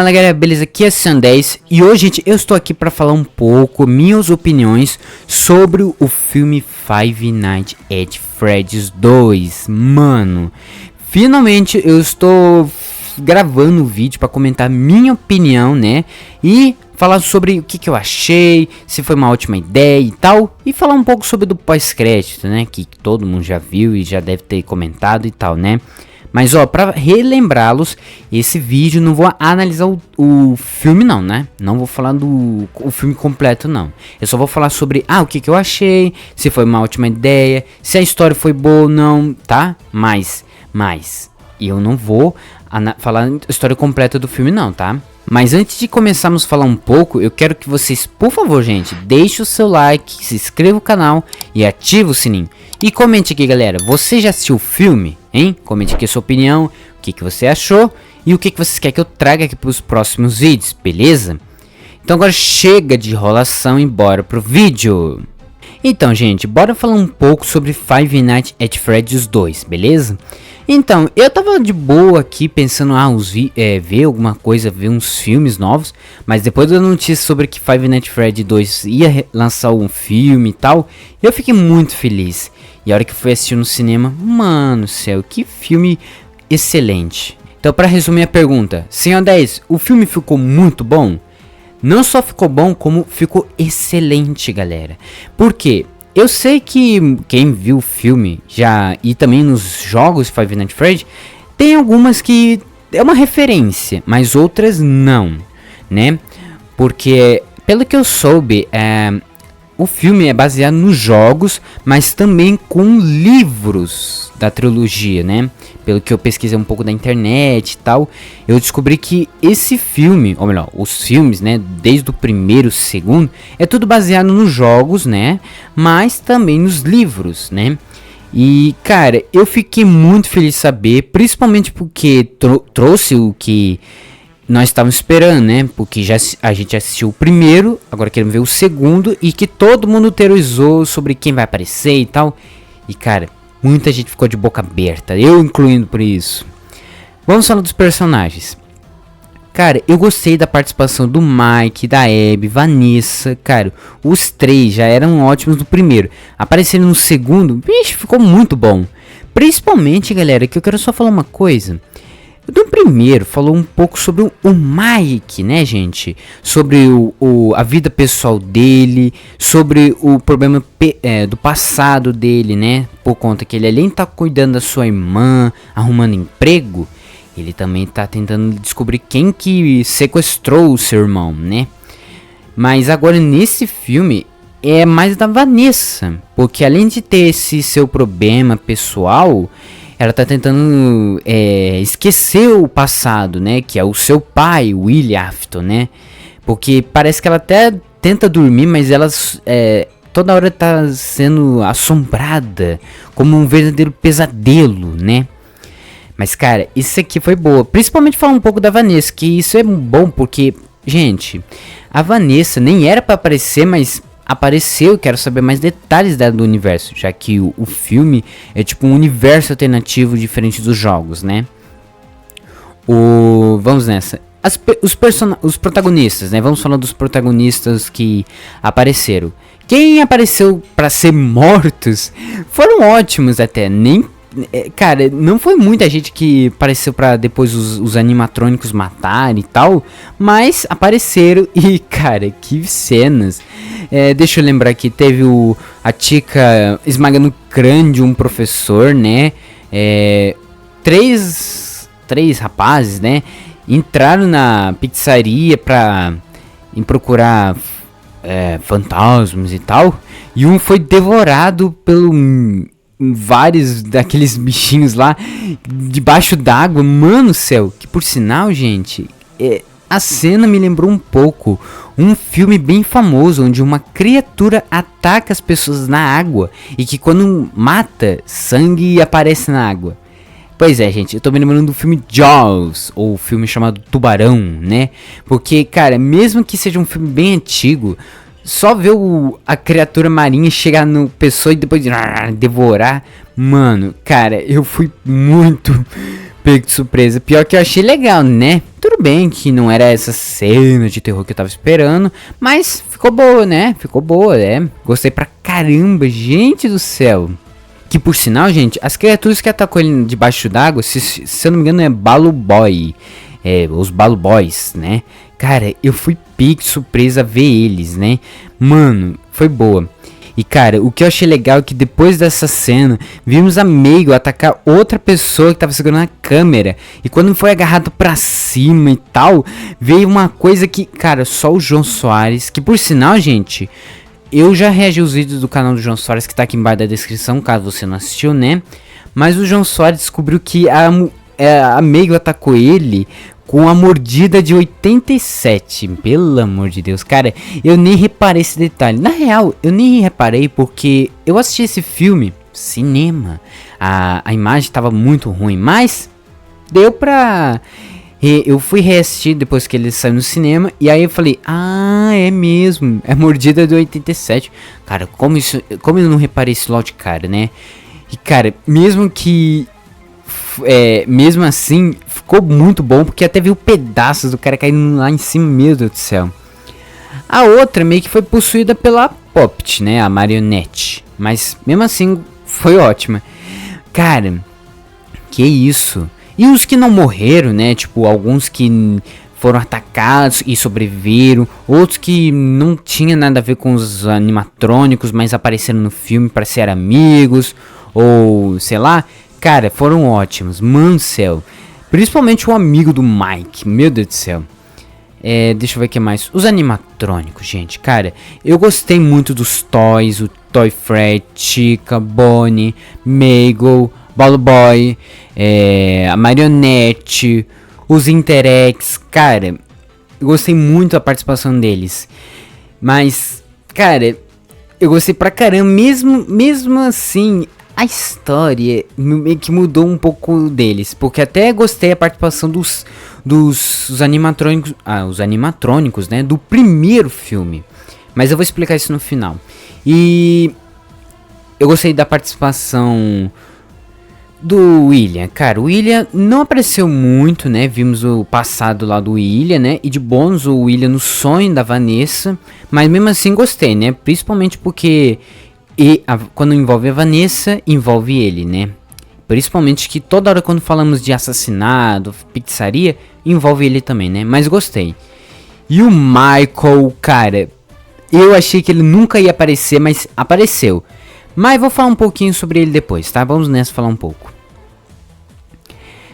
Fala galera, beleza? Aqui é Sandez e hoje, gente, eu estou aqui para falar um pouco minhas opiniões sobre o filme Five Nights at Freddy's 2. Mano, finalmente eu estou gravando o vídeo para comentar minha opinião, né? E falar sobre o que eu achei, se foi uma ótima ideia e tal. E falar um pouco sobre do pós-crédito, né? Que todo mundo já viu e já deve ter comentado e tal, né? Mas ó, pra relembrá-los, esse vídeo não vou analisar o filme não, né? Não vou falar do o filme completo não. Eu só vou falar sobre, o que eu achei, se foi uma ótima ideia, se a história foi boa ou não, tá? Mas eu não vou falar a história completa do filme não, tá? Mas antes de começarmos a falar um pouco, eu quero que vocês, por favor, gente, deixe o seu like, se inscreva no canal e ative o sininho. E comente aqui, galera, você já assistiu o filme, hein? Comente aqui a sua opinião, o que você achou e o que vocês querem que eu traga aqui para os próximos vídeos, beleza? Então agora chega de enrolação e bora pro vídeo. Então, gente, bora falar um pouco sobre Five Nights at Freddy's 2, beleza? Então, eu tava de boa aqui pensando, ver alguma coisa, ver uns filmes novos, mas depois da notícia sobre que Five Nights at Freddy's 2 ia lançar um filme e tal, eu fiquei muito feliz. E a hora que eu fui assistir no cinema, mano céu, que filme excelente. Então, pra resumir a pergunta, Senhor 10, o filme ficou muito bom? Não só ficou bom, como ficou excelente, galera. Por quê? Eu sei que quem viu o filme já e também nos jogos Five Nights at Freddy's tem algumas que é uma referência, mas outras não, né? Porque pelo que eu soube, o filme é baseado nos jogos, mas também com livros da trilogia, né? Pelo que eu pesquisei um pouco da internet e tal, eu descobri que esse filme, ou melhor, os filmes, né, desde o primeiro, segundo, é tudo baseado nos jogos, né, mas também nos livros, né. E, cara, eu fiquei muito feliz de saber, principalmente porque trouxe o que nós estávamos esperando, né, porque a gente assistiu o primeiro, agora queremos ver o segundo, e que todo mundo teorizou sobre quem vai aparecer e tal, e, cara, muita gente ficou de boca aberta, eu incluindo por isso. Vamos falar dos personagens. Cara, eu gostei da participação do Mike, da Abby, Vanessa. Cara, os três já eram ótimos no primeiro. Aparecendo no segundo, vixe, ficou muito bom. Principalmente, galera, que eu quero só falar uma coisa. No primeiro, falou um pouco sobre o Mike, né, gente? Sobre a vida pessoal dele, sobre o problema do passado dele, né? Por conta que ele, além de estar cuidando da sua irmã, arrumando emprego, ele também tá tentando descobrir quem que sequestrou o seu irmão, né? Mas agora nesse filme é mais da Vanessa, porque além de ter esse seu problema pessoal, ela tá tentando esquecer o passado, né? Que é o seu pai, o Willie Afton, né? Porque parece que ela até tenta dormir, mas ela toda hora tá sendo assombrada como um verdadeiro pesadelo, né? Mas, cara, isso aqui foi boa. Principalmente falar um pouco da Vanessa, que isso é bom porque, gente, a Vanessa nem era pra aparecer, mas apareceu. Quero saber mais detalhes dela do universo, já que o filme é tipo um universo alternativo diferente dos jogos, né? Vamos nessa. Os protagonistas, né? Vamos falar dos protagonistas que apareceram. Quem apareceu pra ser mortos foram ótimos até. Cara, não foi muita gente que apareceu pra depois os animatrônicos matarem e tal, mas apareceram e, cara, que cenas. Deixa eu lembrar que teve a Chica esmagando o crânio de um professor, né? Três rapazes, né? Entraram na pizzaria pra procurar fantasmas e tal, e um foi devorado pelo vários daqueles bichinhos lá debaixo d'água. Mano céu, que por sinal, gente, a cena me lembrou um pouco um filme bem famoso onde uma criatura ataca as pessoas na água e que quando mata, sangue aparece na água. Pois é, gente, eu tô me lembrando do filme Jaws, ou o filme chamado Tubarão, né? Porque, cara, mesmo que seja um filme bem antigo, só ver a criatura marinha chegar no pessoa e depois devorar. Mano, cara, eu fui muito pego de surpresa. Pior que eu achei legal, né? Tudo bem que não era essa cena de terror que eu tava esperando, mas ficou boa, né? Ficou boa, Gostei pra caramba, gente do céu. Que por sinal, gente, as criaturas que atacou ele debaixo d'água, se eu não me engano é Baluboy. Os Baluboys, né? Cara, eu fui pego de surpresa ver eles, né? Mano, foi boa. E cara, o que eu achei legal é que depois dessa cena, vimos a Mabel atacar outra pessoa que tava segurando a câmera. E quando foi agarrado pra cima e tal, veio uma coisa que, cara, só o João Soares, que por sinal, gente, eu já reagi aos vídeos do canal do João Soares, que tá aqui embaixo da descrição, caso você não assistiu, né? Mas o João Soares descobriu que a Mabel atacou ele com a mordida de 87, pelo amor de Deus, cara, eu nem reparei esse detalhe. Na real, eu nem reparei porque eu assisti esse filme, cinema, a imagem tava muito ruim, mas deu pra... Eu fui reassistir depois que ele saiu no cinema, e aí eu falei, é mesmo, é mordida de 87. Cara, como eu não reparei isso logo de cara, né? E cara, mesmo assim, ficou muito bom, porque até viu pedaços do cara caindo lá em cima, meu Deus do céu. A outra meio que foi possuída pela Poppet, né, a marionete, mas mesmo assim foi ótima. Cara, que isso. E os que não morreram, né, tipo, alguns que foram atacados e sobreviveram, outros que não tinha nada a ver com os animatrônicos, mas apareceram no filme para ser amigos, ou sei lá. Cara, foram ótimos, mano do céu. Principalmente o amigo do Mike, meu Deus do céu. Deixa eu ver o que mais. Os animatrônicos, gente, cara. Eu gostei muito dos toys, o Toy Fred, Chica, Bonnie, Mabel, Baluboy, a marionete, os Interex. Cara, eu gostei muito da participação deles. Mas, cara, eu gostei pra caramba, mesmo assim... A história meio que mudou um pouco deles, porque até gostei da participação dos animatrônicos, os animatrônicos, né, do primeiro filme. Mas eu vou explicar isso no final. E eu gostei da participação do William. Cara, o William não apareceu muito, né? Vimos o passado lá do William, né? E de bônus o William no sonho da Vanessa. Mas mesmo assim gostei, né? Principalmente porque... quando envolve a Vanessa, envolve ele, né? Principalmente que toda hora quando falamos de assassinato, pizzaria, envolve ele também, né? Mas gostei. E o Michael, cara, eu achei que ele nunca ia aparecer, mas apareceu. Mas vou falar um pouquinho sobre ele depois, tá? Vamos nessa falar um pouco.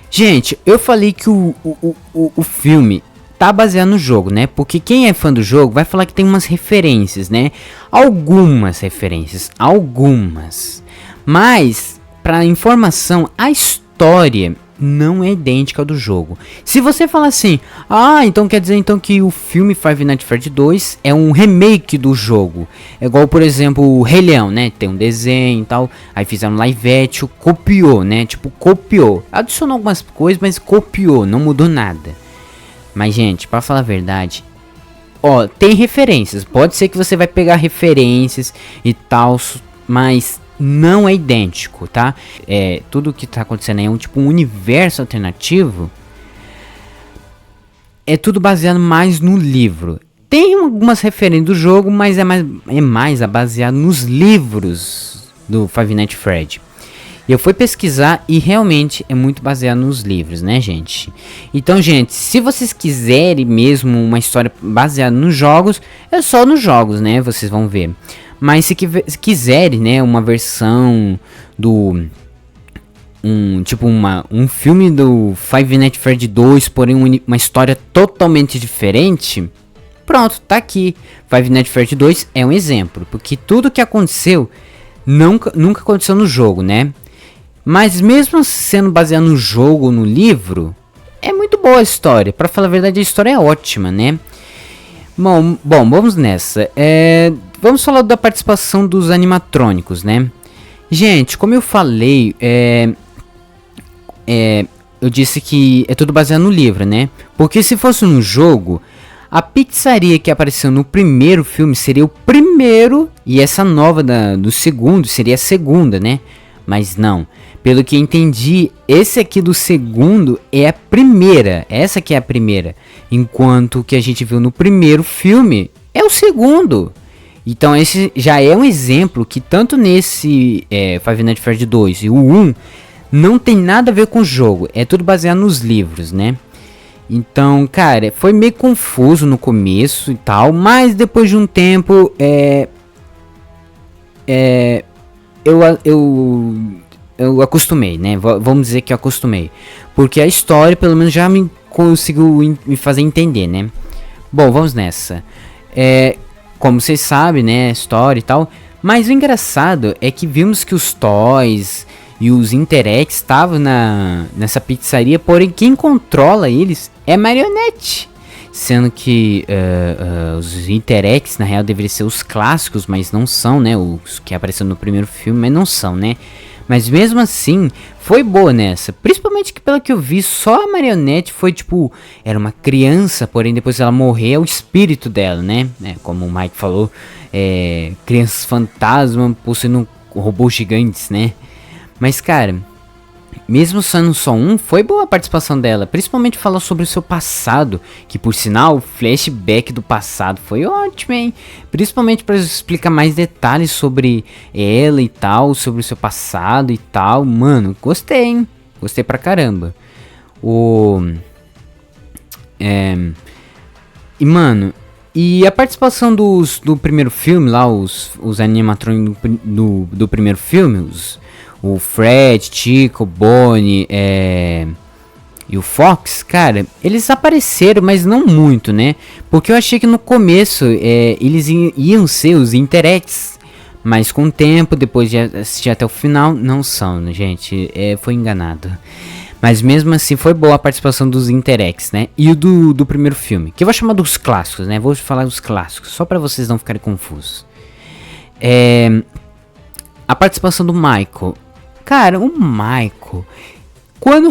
Gente, eu falei que o filme... tá baseado no jogo, né? Porque quem é fã do jogo vai falar que tem umas referências, né? Algumas referências, algumas. Mas, para informação, a história não é idêntica ao do jogo. Se você falar assim, então quer dizer então que o filme Five Nights at Freddy's 2 é um remake do jogo. É igual, por exemplo, o Rei Leão, né? Tem um desenho e tal, aí fizeram live action, copiou, né? Tipo, copiou. Adicionou algumas coisas, mas copiou, não mudou nada. Mas, gente, pra falar a verdade, tem referências. Pode ser que você vai pegar referências e tal, mas não é idêntico, tá? Tudo que tá acontecendo aí é um universo alternativo. É tudo baseado mais no livro. Tem algumas referências do jogo, mas é mais baseado nos livros do Five Nights at Freddy's. Eu fui pesquisar e realmente é muito baseado nos livros, né, gente? Então, gente, se vocês quiserem mesmo uma história baseada nos jogos, é só nos jogos, né? Vocês vão ver. Mas se quiserem, né, uma versão do... um filme do Five Nights at Freddy's 2, porém uma história totalmente diferente... Pronto, tá aqui. Five Nights at Freddy's 2 é um exemplo. Porque tudo que aconteceu nunca aconteceu no jogo, né? Mas mesmo sendo baseado no jogo ou no livro, é muito boa a história. Pra falar a verdade, a história é ótima, né? Bom, vamos nessa. Vamos falar da participação dos animatrônicos, né? Gente, como eu falei, eu disse que é tudo baseado no livro, né? Porque se fosse no jogo, a pizzaria que apareceu no primeiro filme seria o primeiro, e essa nova do segundo seria a segunda, né? Mas não. Pelo que entendi, esse aqui do segundo é a primeira. Essa aqui é a primeira. Enquanto o que a gente viu no primeiro filme é o segundo. Então esse já é um exemplo que tanto nesse Five Nights at Freddy's 2 e o 1 não tem nada a ver com o jogo. É tudo baseado nos livros, né? Então, cara, foi meio confuso no começo e tal. Mas depois de um tempo, eu acostumei, né? Vamos dizer que eu acostumei. Porque a história, pelo menos, já me conseguiu me fazer entender, né? Bom, vamos nessa. Como vocês sabem, né? História e tal. Mas o engraçado é que vimos que os toys e os Interact estavam nessa pizzaria. Porém, quem controla eles é a Marionette. Sendo que os Interacts, na real, deveriam ser os clássicos, mas não são, né? Os que apareceram no primeiro filme, mas não são, né? Mas mesmo assim, foi boa nessa. Principalmente que pelo que eu vi, só a Marionette foi tipo... Era uma criança, porém depois ela morreu, é o espírito dela, né? Como o Mike falou, crianças fantasma possuindo robôs gigantes, né? Mas cara... Mesmo sendo só um, foi boa a participação dela. Principalmente falar sobre o seu passado. Que por sinal, o flashback do passado foi ótimo, hein? Principalmente para explicar mais detalhes sobre ela e tal. Sobre o seu passado e tal. Mano, gostei, hein? Gostei pra caramba. E mano... E a participação do primeiro filme lá, os animatrônicos do primeiro filme, o Fred, Chico, Bonnie e o Fox, cara, eles apareceram, mas não muito, né? Porque eu achei que no começo eles iam ser os Interacts, mas com o tempo, depois de assistir até o final, não são, né, gente? Foi enganado. Mas mesmo assim foi boa a participação dos Interacts, né? E o do primeiro filme, que eu vou chamar dos clássicos, né? Vou falar dos clássicos, só pra vocês não ficarem confusos. A participação do Michael. Cara, o Michael... Quando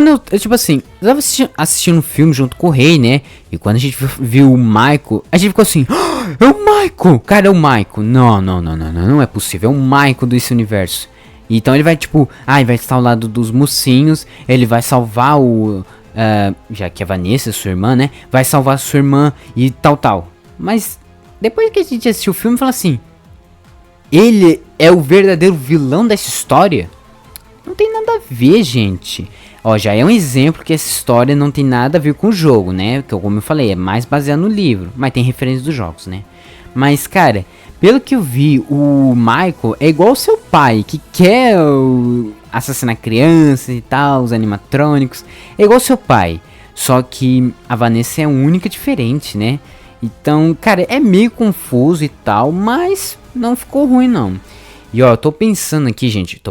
eu tipo assim, eu tava assistindo um filme junto com o Rei, né? E quando a gente viu o Michael, a gente ficou assim... Oh, é o Michael! Cara, é o Michael. Não é possível. É o Michael desse universo. Então ele vai tipo... ele vai estar ao lado dos mocinhos. Ele vai salvar já que a Vanessa, sua irmã, né? Vai salvar a sua irmã e tal. Mas depois que a gente assistiu o filme, fala assim... Ele é o verdadeiro vilão dessa história? Não tem nada a ver, gente. Já é um exemplo que essa história não tem nada a ver com o jogo, né? Que como eu falei, é mais baseado no livro. Mas tem referência dos jogos, né? Mas, cara... Pelo que eu vi, o Michael é igual ao seu pai, que quer assassinar crianças e tal, os animatrônicos. É igual ao seu pai, só que a Vanessa é a única diferente, né? Então, cara, é meio confuso e tal, mas não ficou ruim não. E ó, eu tô pensando aqui, gente,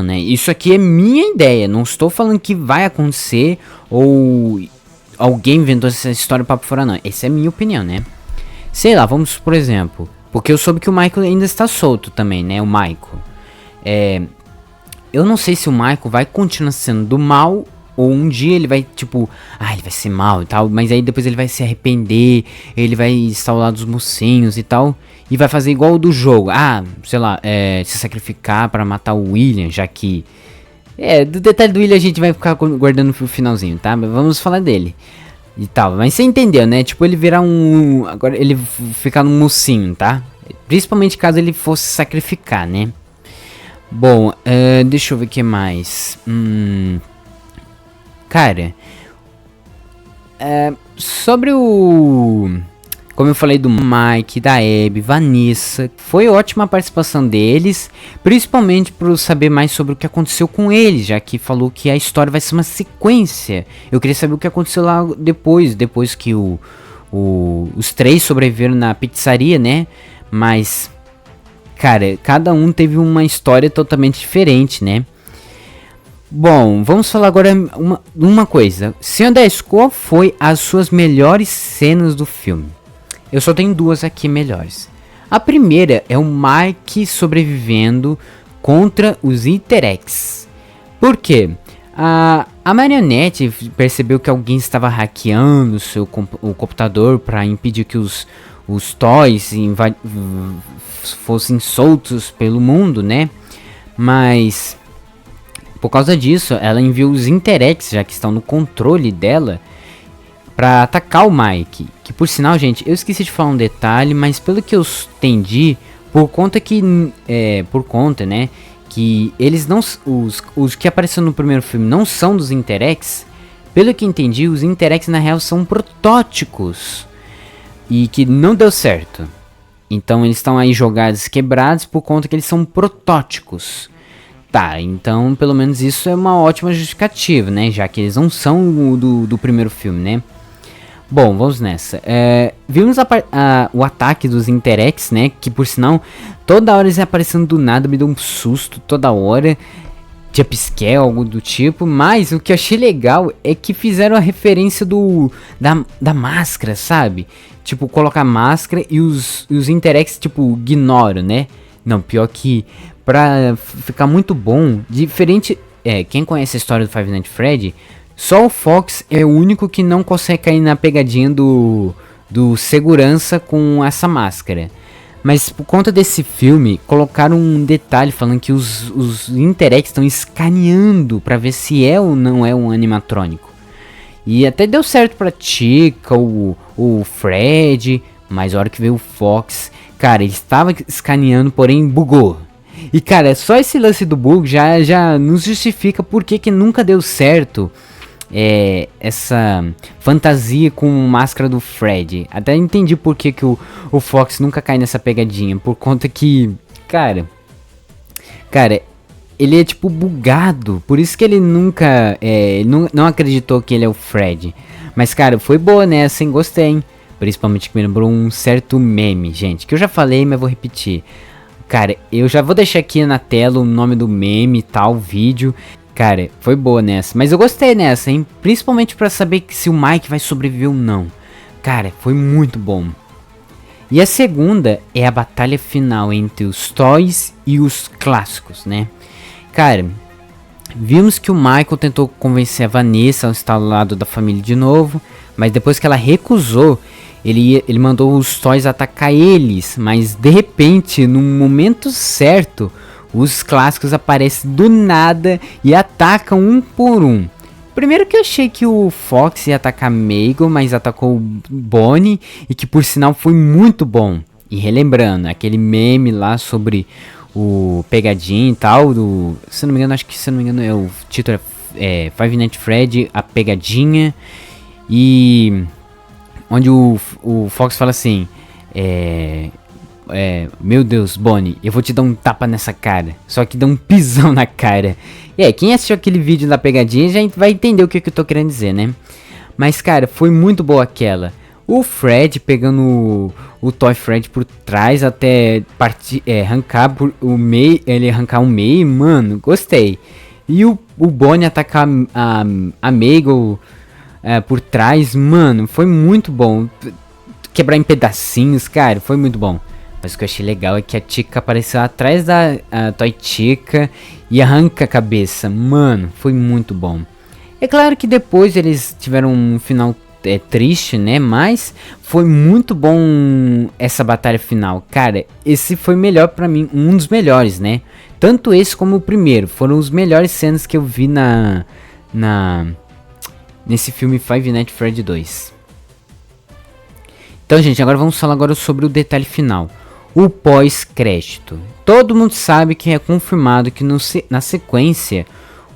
né? Isso aqui é minha ideia, não estou falando que vai acontecer ou alguém inventou essa história pra fora não. Essa é a minha opinião, né? Sei lá, vamos por exemplo... Porque eu soube que o Michael ainda está solto também, né? O Michael. Eu não sei se o Michael vai continuar sendo do mal. Ou um dia ele vai, tipo... ele vai ser mal e tal. Mas aí depois ele vai se arrepender. Ele vai estar ao lado dos mocinhos e tal. E vai fazer igual o do jogo. Sei lá, se sacrificar para matar o William. Já que... do detalhe do William a gente vai ficar guardando pro finalzinho, tá? Mas vamos falar dele. E tal, mas você entendeu, né? Tipo, ele virar agora ele ficar num mocinho, tá? Principalmente caso ele fosse sacrificar, né? Bom, deixa eu ver o que mais. Cara, sobre como eu falei do Mike, da Abby, Vanessa, foi ótima a participação deles, principalmente por saber mais sobre o que aconteceu com eles, já que falou que a história vai ser uma sequência. Eu queria saber o que aconteceu lá depois que os três sobreviveram na pizzaria, né? Mas, cara, cada um teve uma história totalmente diferente, né? Bom, vamos falar agora uma coisa. Senhor 10, qual foi as suas melhores cenas do filme? Eu só tenho duas aqui melhores. A primeira é o Mike sobrevivendo contra os Interacts. Por quê? A Marionette percebeu que alguém estava hackeando o computador para impedir que os toys fossem soltos pelo mundo, né? Mas por causa disso, ela enviou os Interex, já que estão no controle dela, pra atacar o Mike. Que por sinal, gente, eu esqueci de falar um detalhe, mas pelo que eu entendi, por conta que né, que eles não os que apareceram no primeiro filme não são dos Interex. Pelo que entendi, os Interex na real são protótipos e que não deu certo. Então eles estão aí jogados, quebrados por conta que eles são protótipos. Tá, então pelo menos isso é uma ótima justificativa, né? Já que eles não são do primeiro filme, né? Bom, vamos nessa. Vimos o ataque dos Interex, né? Que por sinal, toda hora eles aparecendo do nada, me deu um susto toda hora. Jumpscare, algo do tipo. Mas o que eu achei legal é que fizeram a referência da máscara, sabe? Tipo, colocar máscara e os Interex, tipo, ignoram, né? Não, pior que pra ficar muito bom, diferente... quem conhece a história do Five Nights at Freddy, só o Fox é o único que não consegue cair na pegadinha do segurança com essa máscara. Mas por conta desse filme, colocaram um detalhe falando que os Interex estão escaneando pra ver se é ou não é um animatrônico. E até deu certo pra Chica, o Fred, mas a hora que veio o Fox, cara, ele estava escaneando, porém bugou. E cara, só esse lance do bug já nos justifica por que nunca deu certo essa fantasia com máscara do Fred. Até entendi por que o Fox nunca cai nessa pegadinha. Por conta que, cara, ele é tipo bugado. Por isso que ele nunca, não acreditou que ele é o Fred. Mas cara, foi boa nessa, hein? Gostei, hein? Principalmente que me lembrou um certo meme, gente. Que eu já falei, mas vou repetir. Cara, eu já vou deixar aqui na tela o nome do meme e tal, o vídeo. Cara, foi boa nessa. Mas eu gostei nessa, hein? Principalmente pra saber se o Mike vai sobreviver ou não. Cara, foi muito bom. E a segunda é a batalha final entre os Toys e os clássicos, né? Cara, vimos que o Michael tentou convencer a Vanessa a estar ao lado da família de novo. Mas depois que ela recusou, ele mandou os Toys atacar eles. Mas de repente, no momento certo, os clássicos aparecem do nada e atacam um por um. Primeiro que eu achei que o Fox ia atacar Mabel, mas atacou o Bonnie, e que por sinal foi muito bom. E relembrando, aquele meme lá sobre o pegadinha e tal, se não me engano, o título é Five Nights at Freddy, a pegadinha, e onde o Fox fala assim, meu Deus, Bonnie, eu vou te dar um tapa nessa cara. Só que dá um pisão na cara. Quem assistiu aquele vídeo da pegadinha já vai entender o que eu tô querendo dizer, né? Mas, cara, foi muito boa aquela. O Fred pegando o Toy Fred por trás até arrancar arrancar o meio, mano, gostei. E o Bonnie atacar a Mabel por trás, mano, foi muito bom. Quebrar em pedacinhos, cara, foi muito bom. Mas o que eu achei legal é que a Chica apareceu atrás da Toy Chica e arranca a cabeça. Mano, foi muito bom. É claro que depois eles tiveram um final triste, né? Mas foi muito bom essa batalha final. Cara, esse foi melhor pra mim, um dos melhores, né? Tanto esse como o primeiro. Foram os melhores cenas que eu vi nesse filme Five Nights at Freddy 2. Então, gente, agora vamos falar sobre o detalhe final. O pós-crédito. Todo mundo sabe que é confirmado que na sequência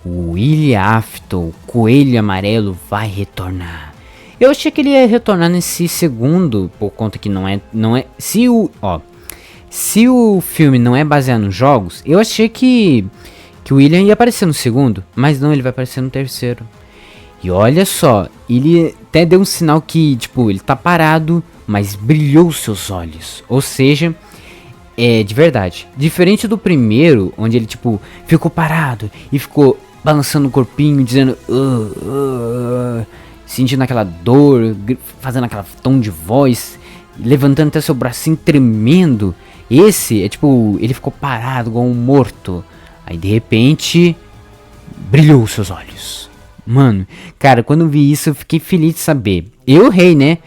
o William Afton, o Coelho Amarelo, vai retornar. Eu achei que ele ia retornar nesse segundo, por conta que não é se o filme não é baseado nos jogos, eu achei que o William ia aparecer no segundo, mas não, ele vai aparecer no terceiro. E olha só, ele até deu um sinal que, tipo, ele tá parado, mas brilhou os seus olhos. Ou seja, de verdade. Diferente do primeiro, onde ele, tipo, ficou parado e ficou balançando o corpinho, dizendo... sentindo aquela dor, fazendo aquela tom de voz, levantando até seu bracinho tremendo. Esse é tipo, ele ficou parado igual um morto. Aí de repente, brilhou os seus olhos. Mano, cara, quando eu vi isso eu fiquei feliz de saber. Eu rei, né?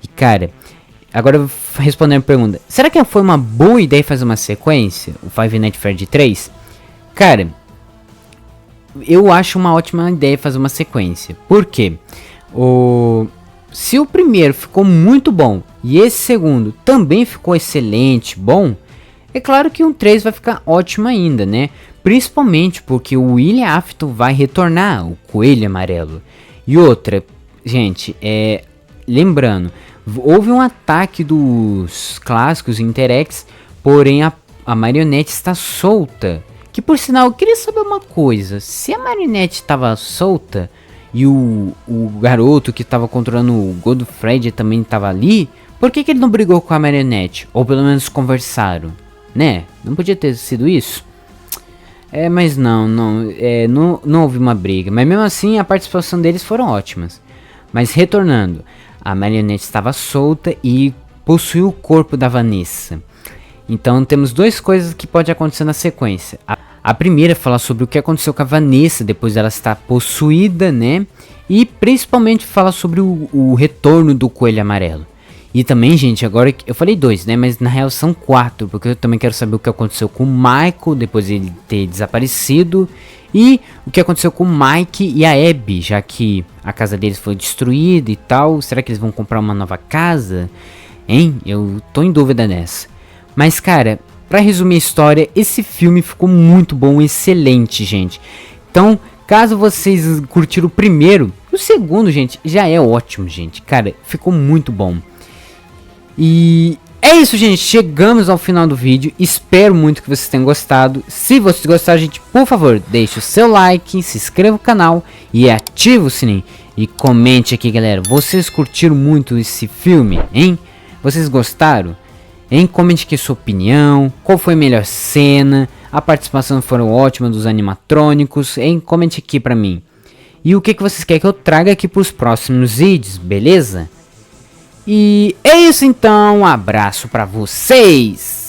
E cara, agora respondendo a pergunta, será que foi uma boa ideia fazer uma sequência? O Five Nights at Freddy 3? Cara, eu acho uma ótima ideia fazer uma sequência. Por quê? Se o primeiro ficou muito bom e esse segundo também ficou excelente, bom, é claro que um 3 vai ficar ótimo ainda, né? Principalmente porque o William Afton vai retornar, o Coelho Amarelo. E outra, gente, lembrando, houve um ataque dos clássicos Interex, porém a marionete está solta. Que por sinal, eu queria saber uma coisa, se a marionete estava solta e o garoto que estava controlando o Godfrey também estava ali, por que ele não brigou com a marionete? Ou pelo menos conversaram, né? Não podia ter sido isso? Mas não houve uma briga. Mas mesmo assim, a participação deles foram ótimas. Mas retornando, a marionete estava solta e possuiu o corpo da Vanessa. Então temos duas coisas que pode acontecer na sequência. A primeira é falar sobre o que aconteceu com a Vanessa depois dela estar possuída, né? E principalmente falar sobre o retorno do Coelho Amarelo. E também, gente, agora eu falei 2, né? Mas na real são 4, porque eu também quero saber o que aconteceu com o Michael depois de ele ter desaparecido. E o que aconteceu com o Mike e a Abby, já que a casa deles foi destruída e tal. Será que eles vão comprar uma nova casa? Hein? Eu tô em dúvida nessa. Mas, cara, pra resumir a história, esse filme ficou muito bom, excelente, gente. Então, caso vocês curtiram o primeiro, o segundo, gente, já é ótimo, gente. Cara, ficou muito bom. E é isso, gente. Chegamos ao final do vídeo. Espero muito que vocês tenham gostado. Se vocês gostaram, gente, por favor, deixe o seu like, se inscreva no canal e ative o sininho. E comente aqui, galera. Vocês curtiram muito esse filme, hein? Vocês gostaram? Hein? Comente aqui a sua opinião. Qual foi a melhor cena? A participação foram ótima dos animatrônicos, hein? Comente aqui pra mim. E o que vocês querem que eu traga aqui pros próximos vídeos, beleza? E é isso então, um abraço pra vocês!